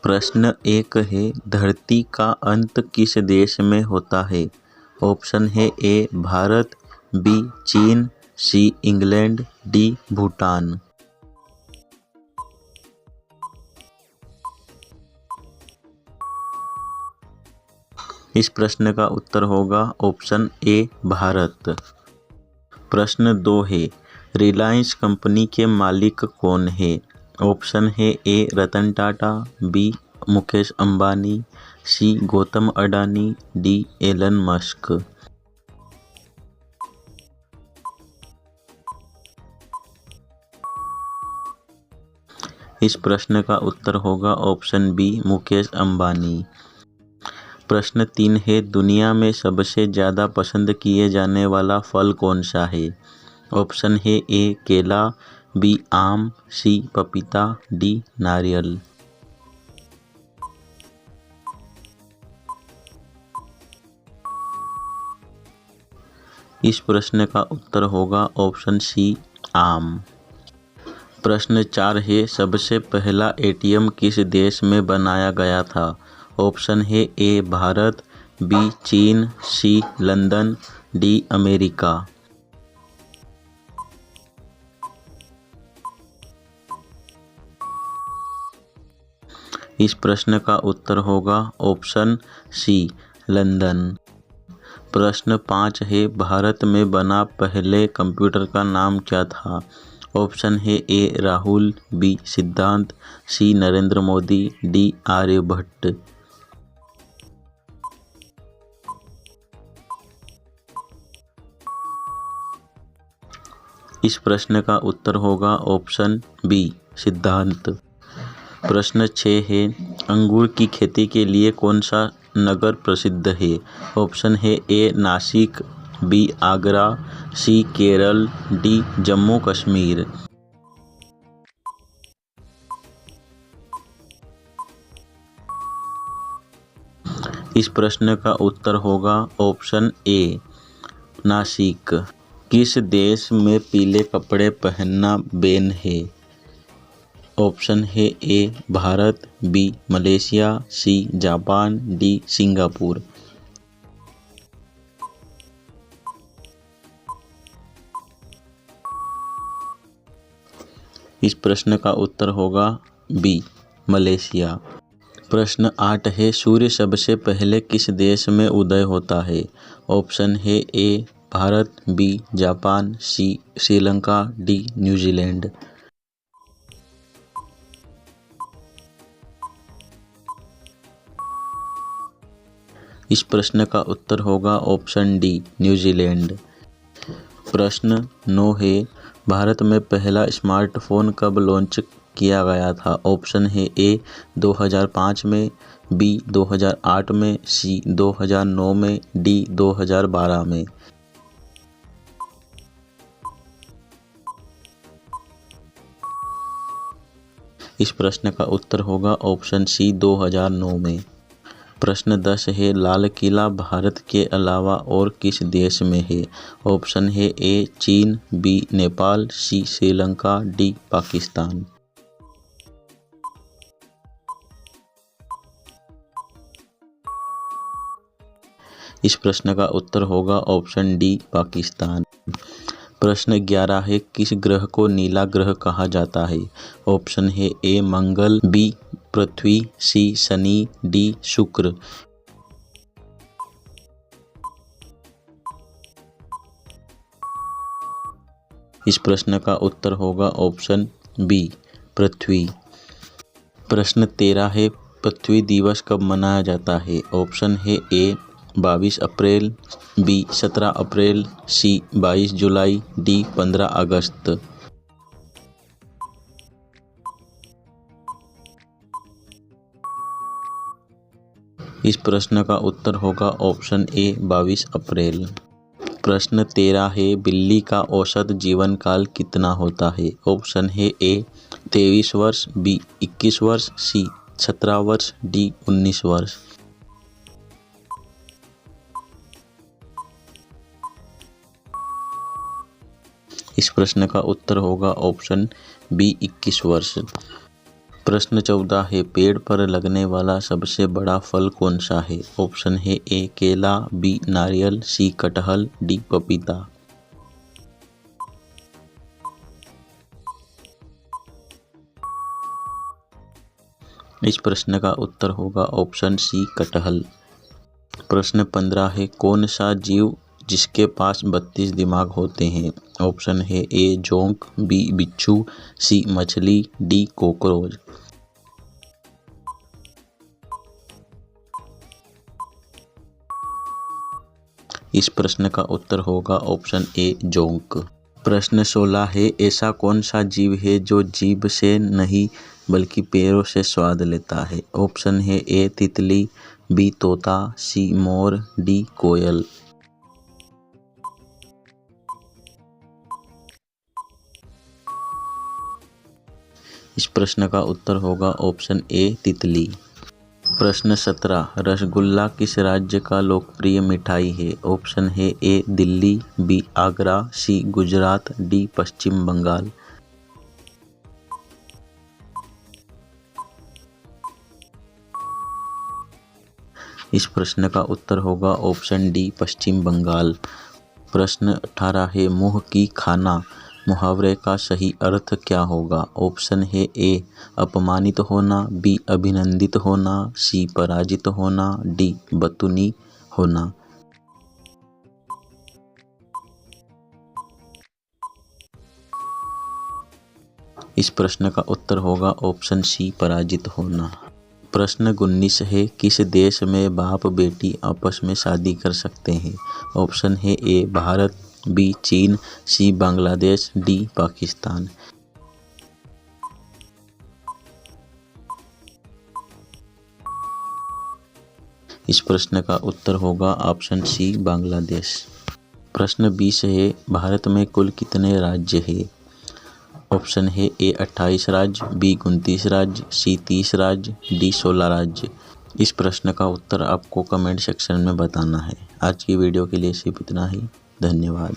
प्रश्न 1 है, धरती का अंत किस देश में होता है? ऑप्शन है ए भारत, बी चीन, सी इंग्लैंड, डी भूटान। इस प्रश्न का उत्तर होगा ऑप्शन ए भारत। प्रश्न 2 है, रिलायंस कंपनी के मालिक कौन है? ऑप्शन है A Ratan Tata, B Mukesh Ambani, C Gautam Adani, D Elon Musk. इस प्रश्न का उत्तर होगा ऑप्शन बी मुकेश अंबानी। प्रश्न 3 है, दुनिया में सबसे ज़्यादा पसंद किए जाने वाला फल कौन सा है? ऑप्शन है ए केला, बी आम, सी पपीता, डी नारियल। इस प्रश्न का उत्तर होगा ऑप्शन सी आम। प्रश्न 4 है, सबसे पहला एटीएम किस देश में बनाया गया था? ऑप्शन है ए भारत, बी चीन, सी लंदन, डी अमेरिका। इस प्रश्न का उत्तर होगा ऑप्शन सी लंदन। प्रश्न 5 है, भारत में बना पहले कंप्यूटर का नाम क्या था? ऑप्शन है ए राहुल, बी सिद्धांत, सी नरेंद्र मोदी, डी आर्यभट्ट। इस प्रश्न का उत्तर होगा ऑप्शन बी सिद्धांत। प्रश्न 6 है, अंगूर की खेती के लिए कौन सा नगर प्रसिद्ध है? ऑप्शन है ए नासिक, बी आगरा, सी केरल, डी जम्मू कश्मीर। इस प्रश्न का उत्तर होगा ऑप्शन ए नासिक। किस देश में पीले कपड़े पहनना बैन है? ऑप्शन है A Bharat, B Malaysia, C Japan, D Singapore. इस प्रश्न का उत्तर होगा बी मलेशिया। प्रश्न 8 है, सूर्य सबसे पहले किस देश में उदय होता है? ऑप्शन है A Bharat, B Japan, C Sri Lanka, D New Zealand. इस प्रश्न का उत्तर होगा ऑप्शन डी न्यूजीलैंड। प्रश्न 9 है, भारत में पहला स्मार्टफोन कब लॉन्च किया गया था? ऑप्शन है ए 2005 में, बी 2008 में, सी 2009 में, डी 2012 में। इस प्रश्न का उत्तर होगा ऑप्शन सी 2009 में। प्रश्न 10 है, लाल किला भारत के अलावा और किस देश में है? ऑप्शन है ए चीन, बी नेपाल, सी श्रीलंका, डी पाकिस्तान। इस प्रश्न का उत्तर होगा ऑप्शन डी पाकिस्तान। प्रश्न 11 है, किस ग्रह को नीला ग्रह कहा जाता है? ऑप्शन है ए मंगल, बी पृथ्वी, सी शनि, डी शुक्र। इस प्रश्न का उत्तर होगा ऑप्शन बी पृथ्वी। प्रश्न 13 है, पृथ्वी दिवस कब मनाया जाता है? ऑप्शन है ए 22 अप्रैल, बी 17 अप्रैल, सी 22 जुलाई, डी 15 अगस्त। इस प्रश्न का उत्तर होगा ऑप्शन ए 22 अप्रैल। प्रश्न 13 है, बिल्ली का औसत जीवन काल कितना होता है? ऑप्शन है ए 23 वर्ष, बी 21 वर्ष, सी 17 वर्ष, डी 19 वर्ष। इस प्रश्न का उत्तर होगा ऑप्शन बी 21 वर्ष। प्रश्न 14 है, पेड़ पर लगने वाला सबसे बड़ा फल कौन सा है? ऑप्शन है ए केला, बी नारियल, सी कटहल, डी पपीता। इस प्रश्न का उत्तर होगा ऑप्शन सी कटहल। प्रश्न 15 है, कौन सा जीव जिसके पास 32 दिमाग होते हैं? ऑप्शन है ए जोंक, बी बिच्छू, सी मछली, डी कॉकरोच। इस प्रश्न का उत्तर होगा ऑप्शन ए जोंक। प्रश्न 16 है, ऐसा कौन सा जीव है जो जीभ से नहीं बल्कि पैरों से स्वाद लेता है? ऑप्शन है ए तितली, बी तोता, सी मोर, डी कोयल। इस प्रश्न का उत्तर होगा ऑप्शन ए तितली। प्रश्न 17, रसगुल्ला किस राज्य का लोकप्रिय मिठाई है? ऑप्शन है ए दिल्ली, बी आगरा, सी गुजरात, डी पश्चिम बंगाल। इस प्रश्न का उत्तर होगा ऑप्शन डी पश्चिम बंगाल। प्रश्न 18 है, मुंह की खाना मुहावरे का सही अर्थ क्या होगा? ऑप्शन है ए अपमानित होना, बी अभिनंदित होना, सी पराजित होना, डी बतूनी होना। इस प्रश्न का उत्तर होगा ऑप्शन सी पराजित होना। प्रश्न 19 है, किस देश में बाप बेटी आपस में शादी कर सकते हैं? ऑप्शन है ए भारत, बी चीन, सी बांग्लादेश, डी पाकिस्तान। इस प्रश्न का उत्तर होगा ऑप्शन सी बांग्लादेश। प्रश्न 20 है, भारत में कुल कितने राज्य है? ऑप्शन है ए 28 राज्य, बी 29 राज्य, सी 30 राज्य, डी 16 राज्य। इस प्रश्न का उत्तर आपको कमेंट सेक्शन में बताना है। आज की वीडियो के लिए सिर्फ इतना ही। धन्यवाद।